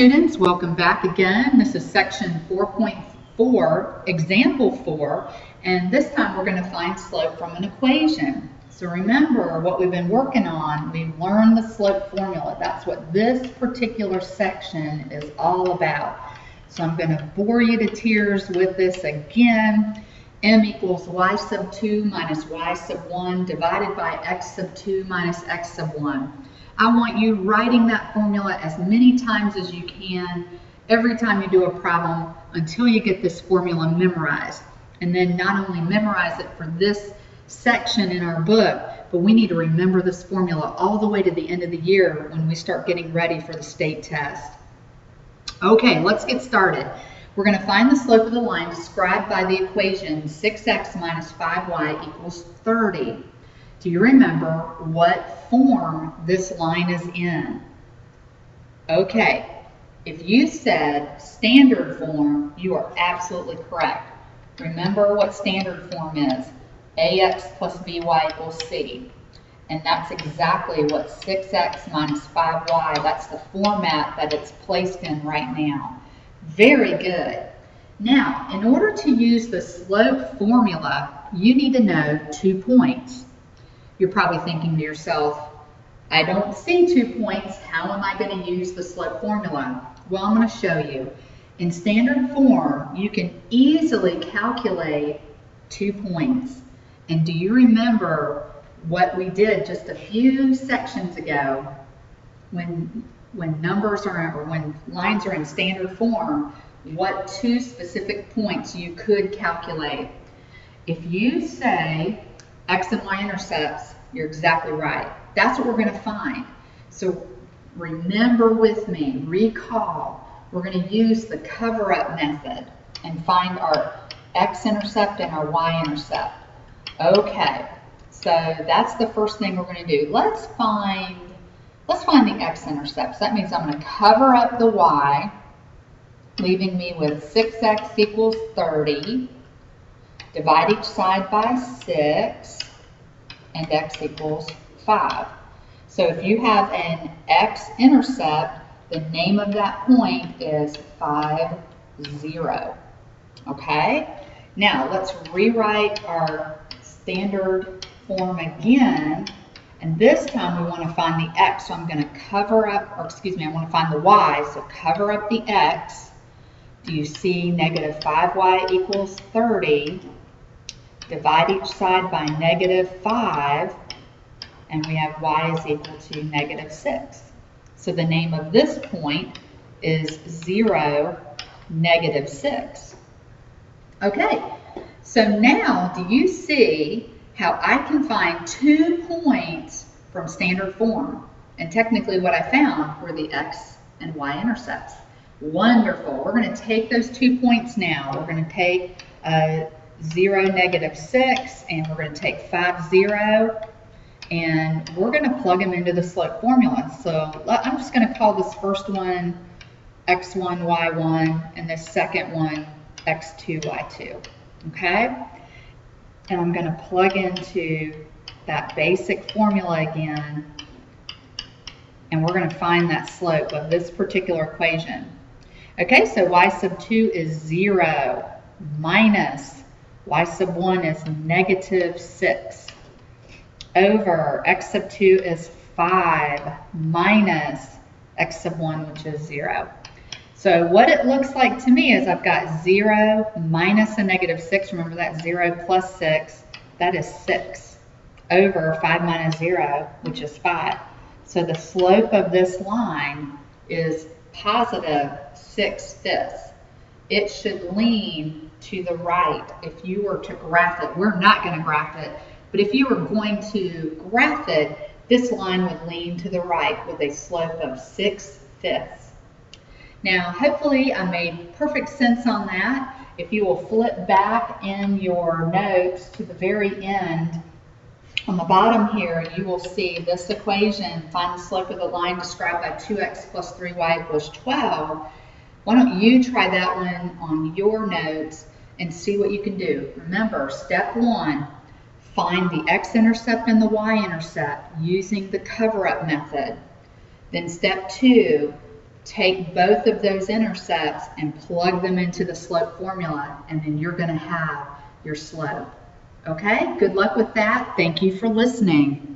students, welcome back again. This is section 4.4, example 4, and this time we're going to find slope from an equation. So remember what we've been working on, we've learned the slope formula. That's what this particular section is all about. So I'm going to bore you to tears with this again. M equals y sub 2 minus y sub 1 divided by x sub 2 minus x sub 1. I want you writing that formula as many times as you can every time you do a problem until you get this formula memorized. And then not only memorize it for this section in our book, but we need to remember this formula all the way to the end of the year when we start getting ready for the state test. Okay, let's get started. We're going to find the slope of the line described by the equation 6x minus 5y equals 30. Do you remember what form this line is in? Okay, if you said standard form, you are absolutely correct. Remember what standard form is. ax plus by equals c. And that's exactly what 6x minus 5y, that's the format that it's placed in right now. Very good. Now, in order to use the slope formula, you need to know 2 points. You're probably thinking to yourself, I don't see 2 points. How am I going to use the slope formula? Well, I'm going to show you. In standard form, you can easily calculate 2 points. And do you remember what we did just a few sections ago when numbers are, or when lines are in standard form, what 2 specific points you could calculate? If you say x and y intercepts, you're exactly right. That's what we're going to find. So remember with me, recall, we're going to use the cover-up method and find our x-intercept and our y-intercept. Okay, so that's the first thing we're going to do. Let's find the x-intercepts. That means I'm going to cover up the y, leaving me with 6x equals 30. Divide each side by 6, and x equals 5. So if you have an x-intercept, the name of that point is 5, 0. Okay? Now let's rewrite our standard form again. And this time we want to find the x, so I'm going to cover up, or excuse me, I want to find the y, so cover up the x. Do you see negative 5y equals 30? Divide each side by negative 5, and we have y is equal to negative 6. So the name of this point is 0, negative 6. Okay, so now do you see how I can find 2 points from standard form? And technically what I found were the x and y intercepts. Wonderful. We're going to take those 2 points now. We're going to take 0, negative 6, and we're going to take 5, 0, and we're going to plug them into the slope formula. So I'm just going to call this first one x1, y1, and this second one x2, y2. Okay? And I'm going to plug into that basic formula again, and we're going to find that slope of this particular equation. Okay, so y sub 2 is 0 minus y sub 1 is negative 6 over x sub 2 is 5 minus x sub 1, which is 0. So what it looks like to me is I've got 0 minus a negative 6. Remember that 0 plus 6, that is 6 over 5 minus 0, which is 5. So the slope of this line is positive 6/5. It should lean to the right. If you were to graph it, we're not going to graph it, but if you were going to graph it, this line would lean to the right with a slope of 6/5. Now, hopefully I made perfect sense on that. If you will flip back in your notes to the very end, on the bottom here, you will see this equation, find the slope of the line described by 2x plus 3y equals 12. Why don't you try that one on your notes and see what you can do. Remember, step 1, find the x-intercept and the y-intercept using the cover-up method. Then step 2, take both of those intercepts and plug them into the slope formula, and then you're going to have your slope. Okay, good luck with that. Thank you for listening.